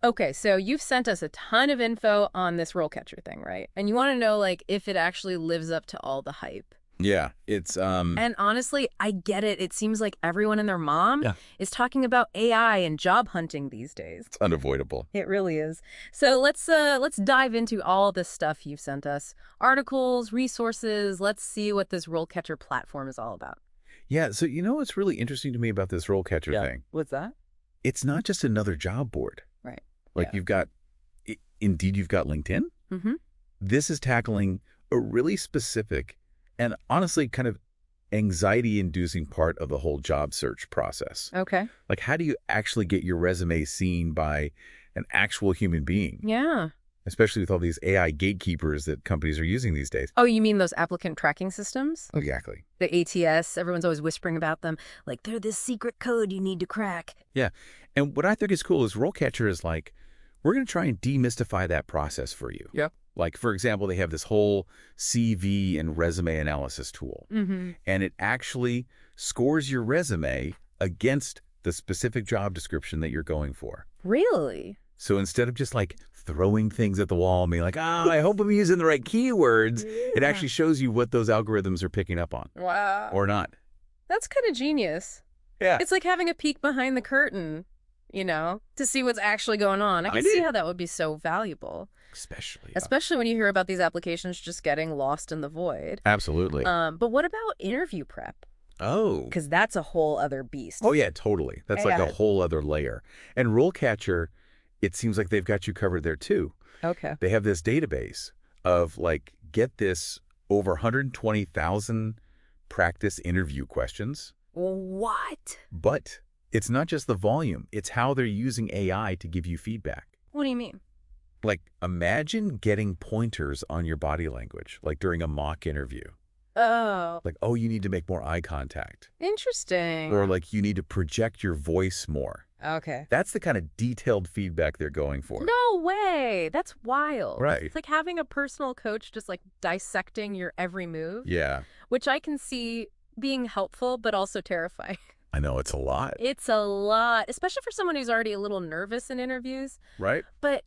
Okay, so you've sent us a ton of info on this RoleCatcher thing, right? And you want to know, like, if it actually lives up to all the hype. Yeah, it's And honestly, I get it. It seems like everyone and their mom yeah, is talking about AI and job hunting these days. it's unavoidable. It really is. So let's dive into all this stuff you've sent us. Articles, resources. Let's see what this RoleCatcher platform is all about. Yeah, so you know what's really interesting to me about this role catcher thing? What's that? It's not just another job board. Right. Like Yeah. you've got, indeed, you've got LinkedIn. Mm-hmm. This is tackling a really specific and honestly kind of anxiety-inducing part of the whole job search process. Okay. Like, how do you actually get your resume seen by an actual human being, Yeah. especially with all these AI gatekeepers that companies are using these days? Oh, you mean those applicant tracking systems? Exactly. The ATS, everyone's always whispering about them. Like, they're this secret code you need to crack. Yeah. And what I think is cool is RoleCatcher is like, we're going to try and demystify that process for you. Yep. Like, for example, they have this whole CV and resume analysis tool, Mm-hmm. and it actually scores your resume against the specific job description that you're going for. Really? So instead of just like throwing things at the wall and being like, oh, I hope I'm using the right keywords, it actually shows you what those algorithms are picking up on Wow. or not. That's kind of genius. Yeah. It's like having a peek behind the curtain, to see what's actually going on. I can see how that would be so valuable, Especially. especially when you hear about these applications just getting lost in the void. Absolutely. But what about interview prep? Oh. Because that's a whole other beast. Oh, yeah, totally. That's like a Yeah. whole other layer. And RoleCatcher, it seems like they've got you covered there too. Okay. They have this database of like, get this, over 120,000 practice interview questions. What? But it's not just the volume. It's how they're using AI to give you feedback. What do you mean? Like, imagine getting pointers on your body language, like during a mock interview. Oh, Like, oh, you need to make more eye contact. interesting. Or like, you need to project your voice more. Okay. That's the kind of detailed feedback they're going for. No way. That's wild. Right. It's like having a personal coach just like dissecting your every move, Yeah, which I can see being helpful, but also terrifying. I know it's a lot, It's a lot, especially for someone who's already a little nervous in interviews. right? But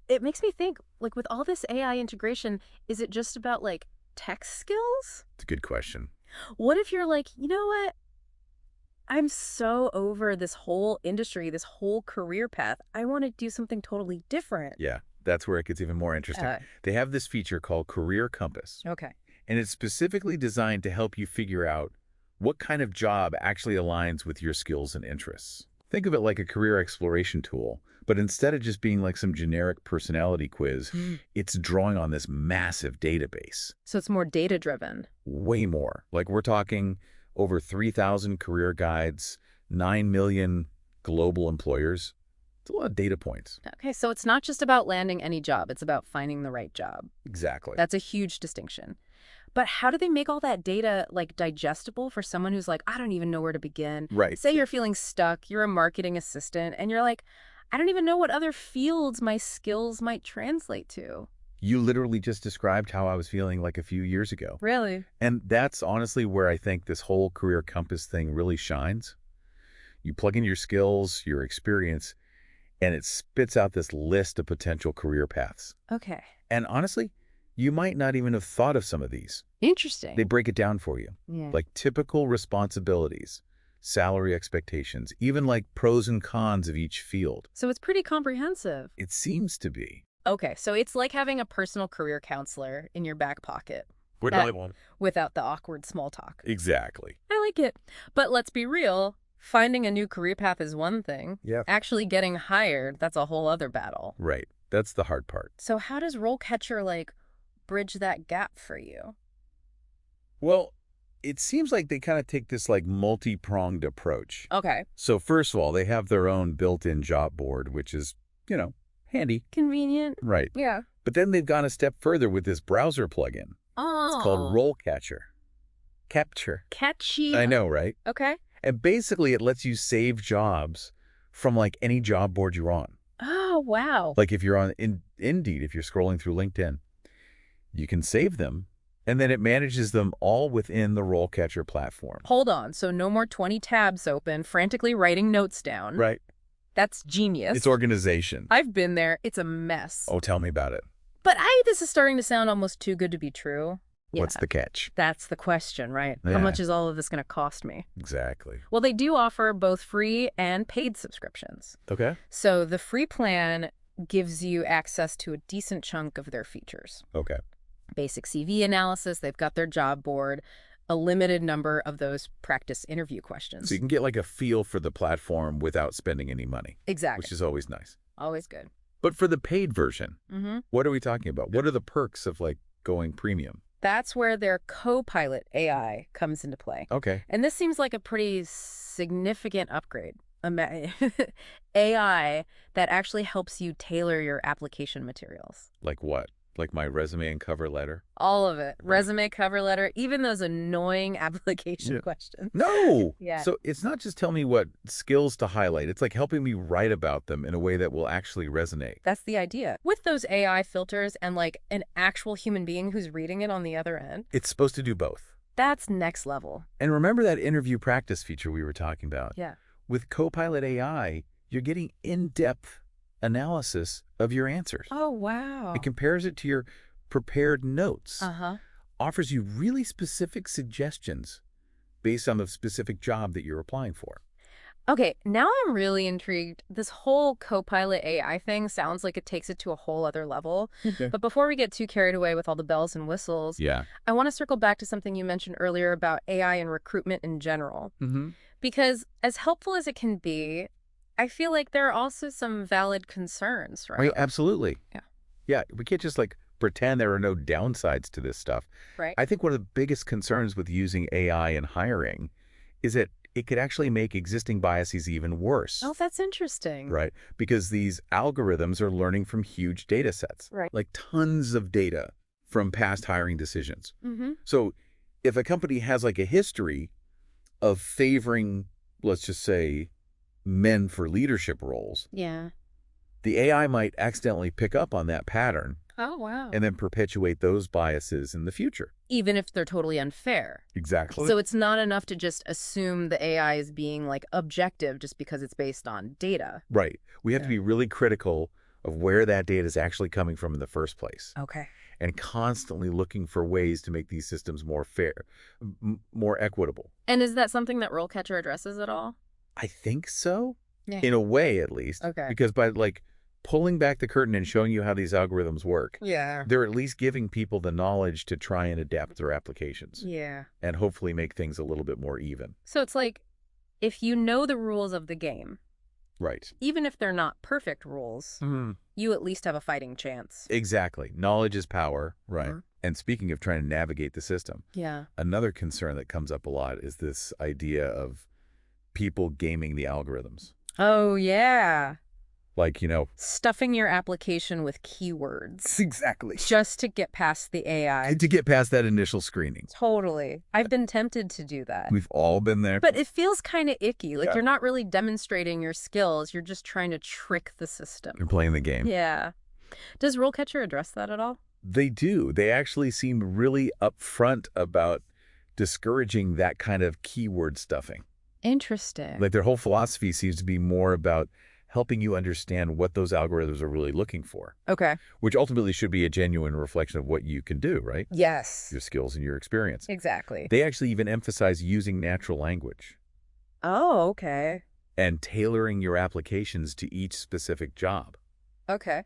it makes me think, like, with all this AI integration, is it just about like tech skills? It's a good question. What if you're like, you know what? I'm so over this whole industry, this whole career path. I want to do something totally different. Yeah, that's where it gets even more interesting. They have this feature called Career Compass, Okay. and it's specifically designed to help you figure out what kind of job actually aligns with your skills and interests. Think of it like a career exploration tool, but instead of just being like some generic personality quiz, it's drawing on this massive database. So it's more data driven. Way more. Like, we're talking over 3,000 career guides, 9 million global employers. It's a lot of data points. Okay, so it's not just about landing any job, it's about finding the right job. Exactly. That's a huge distinction. But how do they make all that data like digestible for someone who's like, I don't even know where to begin? Right. Say you're feeling stuck, you're a marketing assistant, and you're like, I don't even know what other fields my skills might translate to. You literally just described how I was feeling like a few years ago. Really? And that's honestly where I think this whole career compass thing really shines. You plug in your skills, your experience, and it spits out this list of potential career paths. Okay. And honestly, you might not even have thought of some of these. Interesting. They break it down for you, Yeah. like typical responsibilities, salary expectations, even like pros and cons of each field. So it's pretty comprehensive. It seems to be. Okay, so it's like having a personal career counselor in your back pocket We're That- without the awkward small talk. Exactly. I like it. But let's be real, finding a new career path is one thing. Yeah. Actually getting hired, that's a whole other battle. Right. That's the hard part. So how does RoleCatcher like bridge that gap for you? Well, it seems like they kind of take this like multi-pronged approach. Okay. So first of all, they have their own built-in job board, which is, handy. Convenient. Right. Yeah. But then they've gone a step further with this browser plugin. Oh. It's called RoleCatcher. Capture. Catchy. I know, right? Okay. And basically it lets you save jobs from like any job board you're on. Oh, wow. Like if you're on Indeed, if you're scrolling through LinkedIn, you can save them, and then it manages them all within the RoleCatcher platform. Hold on. So no more 20 tabs open, frantically writing notes down. Right. That's genius. It's organization. I've been there. It's a mess. Oh, tell me about it. But this is starting to sound almost too good to be true. What's the catch? That's the question, right? Yeah. How much is all of this going to cost me? Exactly. Well, they do offer both free and paid subscriptions. Okay. So the free plan gives you access to a decent chunk of their features. Okay. Basic CV analysis, they've got their job board, a limited number of those practice interview questions. So you can get like a feel for the platform without spending any money. Exactly. Which is always nice. Always good. But for the paid version, Mm-hmm. what are we talking about? What are the perks of like going premium? That's where their Copilot AI comes into play. Okay. And this seems like a pretty significant upgrade. AI that actually helps you tailor your application materials. Like what? Like my resume and cover letter? All of it. Resume, cover letter, even those annoying application questions. No! Yeah. So it's not just tell me what skills to highlight. It's like helping me write about them in a way that will actually resonate. That's the idea. With those AI filters and like an actual human being who's reading it on the other end. It's supposed to do both. That's next level. And remember that interview practice feature we were talking about? Yeah. With Copilot AI, you're getting in-depth analysis of your answers. Oh, wow. It compares it to your prepared notes. Uh-huh. Offers you really specific suggestions based on the specific job that you're applying for. Okay, now I'm really intrigued. This whole Copilot AI thing sounds like it takes it to a whole other level. Okay. But before we get too carried away with all the bells and whistles, Yeah. I want to circle back to something you mentioned earlier about AI and recruitment in general. Mm-hmm. Because as helpful as it can be, I feel like there are also some valid concerns, right? Right, absolutely. Yeah. Yeah, we can't just like pretend there are no downsides to this stuff. Right. I think one of the biggest concerns with using AI in hiring is that it could actually make existing biases even worse. Oh, that's interesting. Right? Because these algorithms are learning from huge data sets. Right. Like tons of data from past hiring decisions. Mm-hmm. So if a company has like a history of favoring, let's just say, men for leadership roles, Yeah. the AI might accidentally pick up on that pattern Oh, wow. and then perpetuate those biases in the future. Even if they're totally unfair. Exactly. So it's not enough to just assume the AI is being like objective just because it's based on data. Right. We have to Yeah. be really critical of where that data is actually coming from in the first place. Okay. And constantly looking for ways to make these systems more fair, more equitable. And is that something that RoleCatcher addresses at all? I think so. Yeah. In a way, at least. Okay. Because by like pulling back the curtain and showing you how these algorithms work, Yeah. they're at least giving people the knowledge to try and adapt their applications Yeah. and hopefully make things a little bit more even. So it's like, if you know the rules of the game, Right. even if they're not perfect rules, you at least have a fighting chance. Exactly. Knowledge is power. Right. Mhm. And speaking of trying to navigate the system, Yeah. another concern that comes up a lot is this idea of people gaming the algorithms. Oh, yeah. Like, Stuffing your application with keywords exactly. just to get past the AI. To get past that initial screening. Totally. I've been tempted to do that. We've all been there. But it feels kind of icky. Like Yeah. you're not really demonstrating your skills. You're just trying to trick the system. You're playing the game. Yeah. Does RoleCatcher address that at all? They do. They actually seem really upfront about discouraging that kind of keyword stuffing. Interesting. Like their whole philosophy seems to be more about helping you understand what those algorithms are really looking for, Okay. which ultimately should be a genuine reflection of what you can do, right? Yes. Your skills and your experience. Exactly. They actually even emphasize using natural language Oh, okay. and tailoring your applications to each specific job Okay.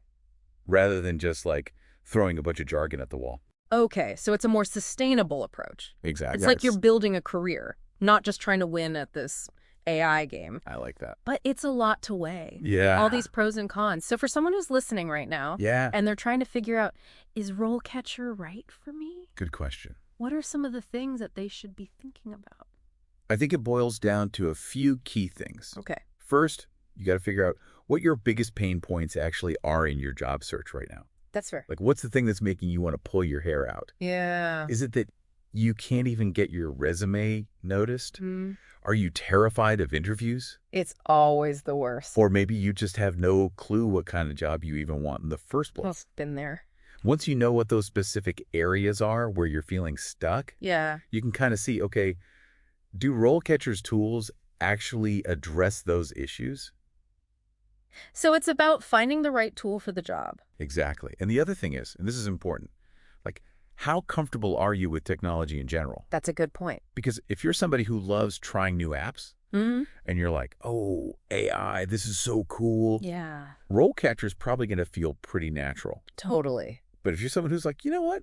rather than just like throwing a bunch of jargon at the wall. Okay. So it's a more sustainable approach. Exactly. It's like you're building a career, not just trying to win at this AI game. I like that. But it's a lot to weigh. Yeah. All these pros and cons. So for someone who's listening right now, Yeah. and they're trying to figure out, is RoleCatcher right for me? Good question. What are some of the things that they should be thinking about? I think it boils down to a few key things. Okay. First, you got to figure out what your biggest pain points actually are in your job search right now. That's fair. Like, what's the thing that's making you want to pull your hair out? Yeah. Is it that you can't even get your resume noticed? Mm. Are you terrified of interviews? It's always the worst. Or maybe you just have no clue what kind of job you even want in the first Oh, place. been there. Once you know what those specific areas are where you're feeling stuck, Yeah. you can kind of see, okay, do RoleCatcher's tools actually address those issues? So it's about finding the right tool for the job. Exactly. And the other thing is, and this is important, like, how comfortable are you with technology in general? That's a good point. Because if you're somebody who loves trying new apps, Hmm. and you're like, oh, AI, this is so cool, Yeah, RoleCatcher is probably going to feel pretty natural. totally. But if you're someone who's like, you know what?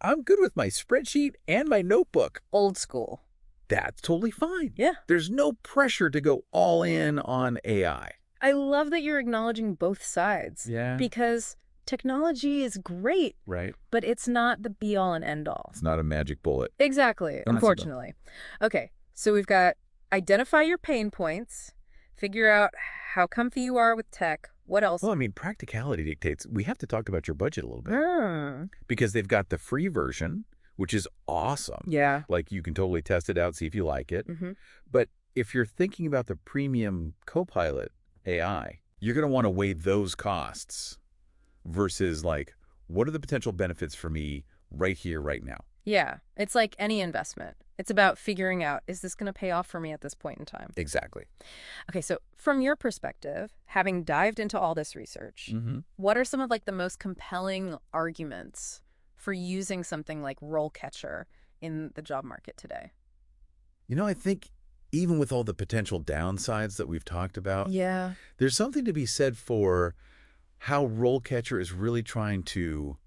I'm good with my spreadsheet and my notebook. Old school. That's totally fine. Yeah. There's no pressure to go all in on AI. I love that you're acknowledging both sides. Yeah. Because technology is great, Right. but it's not the be-all and end-all. It's not a magic bullet. Exactly, Don't mess with them. unfortunately. Okay, so we've got identify your pain points, figure out how comfy you are with tech. What else? Well, I mean, practicality dictates. We have to talk about your budget a little bit Mm, because they've got the free version, which is awesome. yeah. Like, you can totally test it out, see if you like it. Mm-hmm. But if you're thinking about the premium Copilot AI, you're going to want to weigh those costs versus, like, what are the potential benefits for me right here, right now? Yeah, it's like any investment. It's about figuring out, is this going to pay off for me at this point in time? Exactly. Okay, so from your perspective, having dived into all this research, Mm-hmm. what are some of like the most compelling arguments for using something like RoleCatcher in the job market today? You know, I think even with all the potential downsides that we've talked about, Yeah. there's something to be said for how RoleCatcher is really trying to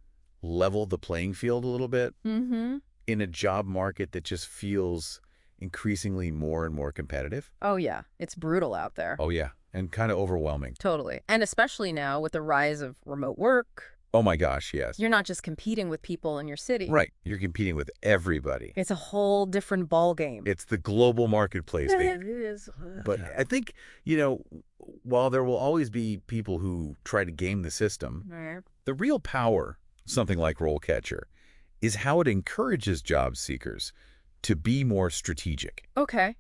level the playing field a little bit Mm-hmm. in a job market that just feels increasingly more and more competitive. Oh, yeah. It's brutal out there. Oh, yeah. And kind of overwhelming. Totally. And especially now with the rise of remote work, Oh, my gosh, yes. you're not just competing with people in your city. Right. You're competing with everybody. It's a whole different ball game. It's the global marketplace, baby. It is. But I think, while there will always be people who try to game the system, Right. the real power, something like RoleCatcher, is how it encourages job seekers to be more strategic, Okay.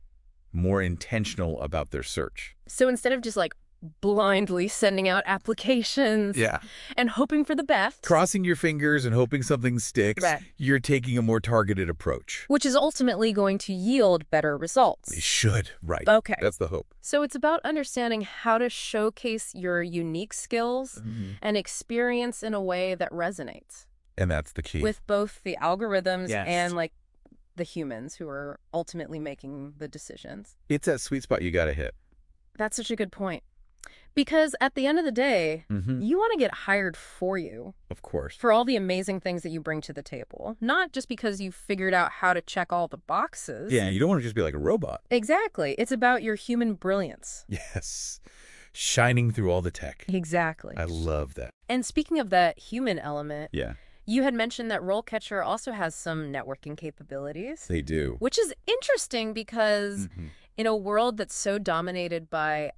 more intentional about their search. So instead of just like blindly sending out applications Yeah. and hoping for the best, Crossing your fingers and hoping something sticks, Right. you're taking a more targeted approach. which is ultimately going to yield better results. It should, right. Okay. That's the hope. So it's about understanding how to showcase your unique skills and experience in a way that resonates And that's the key. with both the algorithms Yes. and like the humans who are ultimately making the decisions. It's that sweet spot you got to hit. That's such a good point. Because at the end of the day, Mm-hmm. you want to get hired for you, Of course. for all the amazing things that you bring to the table, not just because you figured out how to check all the boxes. Yeah, you don't want to just be like a robot. Exactly. It's about your human brilliance. Yes. Shining through all the tech. Exactly. I love that. And speaking of that human element, Yeah, you had mentioned that RoleCatcher also has some networking capabilities, they do. which is interesting because Mhm. in a world that's so dominated by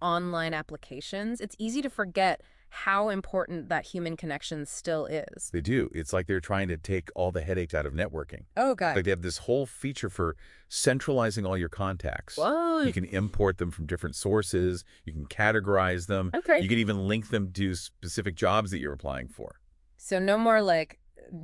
online applications, it's easy to forget how important that human connection still is. They do. It's like they're trying to take all the headaches out of networking. Oh, God. Like they have this whole feature for centralizing all your contacts. Whoa. You can import them from different sources. You can categorize them. Okay. You can even link them to specific jobs that you're applying for. So no more like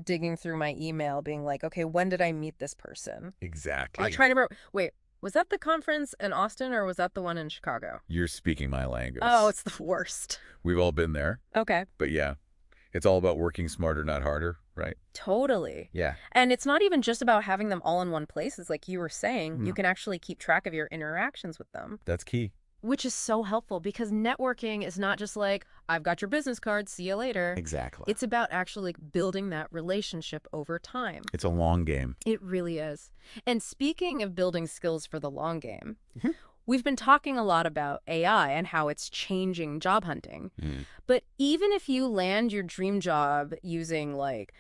digging through my email being like, okay, when did I meet this person? Exactly. I'll try to remember. Wait, was that the conference in Austin or was that the one in Chicago? You're speaking my language. Oh, it's the worst. We've all been there. Okay. But yeah, it's all about working smarter, not harder, right? Totally. Yeah. And it's not even just about having them all in one place. It's like you were saying, you No. can actually keep track of your interactions with them, That's key. which is so helpful because networking is not just like, I've got your business card, see you later. Exactly. It's about actually building that relationship over time. It's a long game. It really is. And speaking of building skills for the long game, Mhm. we've been talking a lot about AI and how it's changing job hunting. But even if you land your dream job using like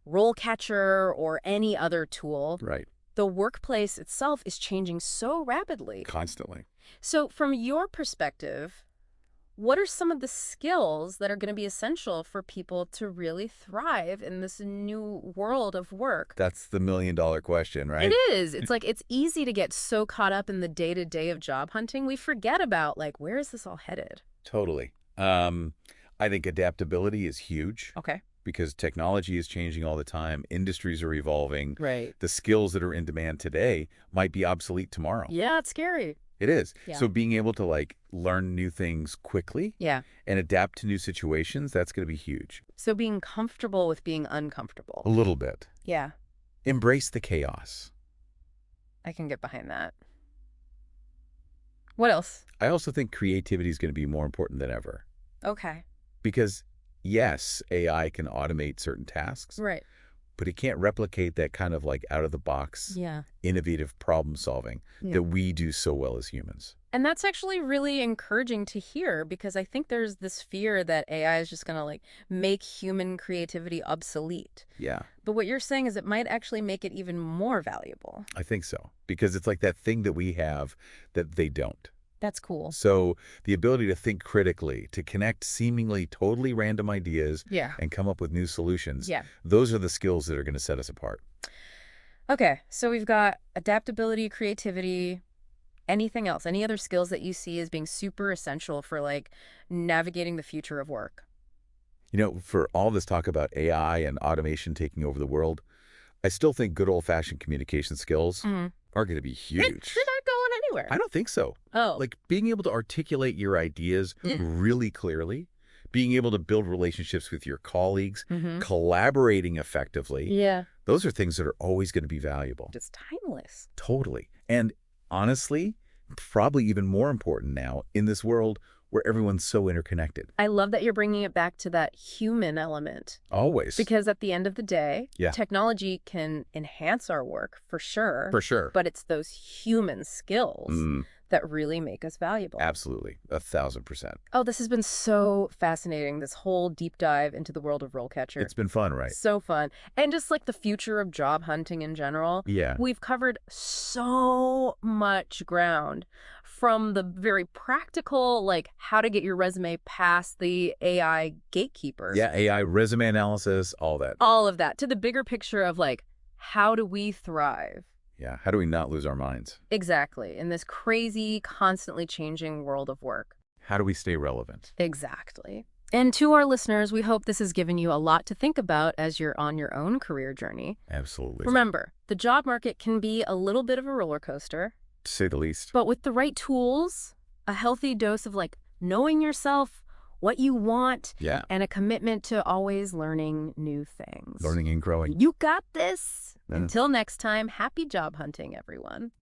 RoleCatcher or any other tool, Right. the workplace itself is changing so rapidly. Constantly. So from your perspective, what are some of the skills that are going to be essential for people to really thrive in this new world of work? That's the $1,000,000 question, right? It is. It's like it's easy to get so caught up in the day-to-day of job hunting. We forget about like, where is this all headed? Totally. I think adaptability is huge Okay. because technology is changing all the time. Industries are evolving. Right. The skills that are in demand today might be obsolete tomorrow. Yeah, it's scary. It is. Yeah. So being able to like learn new things quickly Yeah. and adapt to new situations, that's going to be huge. So being comfortable with being uncomfortable. A little bit. Yeah, Embrace the chaos. I can get behind that. What else? I also think creativity is going to be more important than ever Okay. because yes, AI can automate certain tasks, Right. but it can't replicate that kind of like out of the box, Yeah. innovative problem solving Yeah. that we do so well as humans. And that's actually really encouraging to hear because I think there's this fear that AI is just going to like make human creativity obsolete. Yeah, But what you're saying is it might actually make it even more valuable. I think so because it's like that thing that we have that they don't. That's cool. So the ability to think critically, to connect seemingly totally random ideas Yeah. and come up with new solutions, Yeah. those are the skills that are going to set us apart. Okay. So we've got adaptability, creativity, anything else? Any other skills that you see as being super essential for like navigating the future of work? You know, for all this talk about AI and automation taking over the world, I still think good old-fashioned communication skills are going to be huge. They're not going anywhere. I don't think so. Oh. Like being able to articulate your ideas really clearly, being able to build relationships with your colleagues, collaborating effectively, Yeah. those are things that are always going to be valuable. It's timeless. Totally. And honestly, probably even more important now in this world where everyone's so interconnected. I love that you're bringing it back to that human element. Always. Because at the end of the day, Yeah. technology can enhance our work for sure. For sure. But it's those human skills that really make us valuable. Absolutely. 1,000%. Oh, this has been so fascinating, this whole deep dive into the world of RoleCatcher. It's been fun, right? So fun. And just like the future of job hunting in general. Yeah. We've covered so much ground from the very practical, like how to get your resume past the AI gatekeepers. Yeah, AI, resume analysis, all that. All of that to the bigger picture of like, how do we thrive? Yeah. How do we not lose our minds? Exactly. In this crazy, constantly changing world of work. How do we stay relevant? Exactly. And to our listeners, we hope this has given you a lot to think about as you're on your own career journey. Absolutely. Remember, the job market can be a little bit of a roller coaster, To say the least. but with the right tools, a healthy dose of like knowing yourself, what you want, Yeah. and a commitment to always learning new things. Learning and growing. You got this. Yeah. Until next time, happy job hunting, everyone.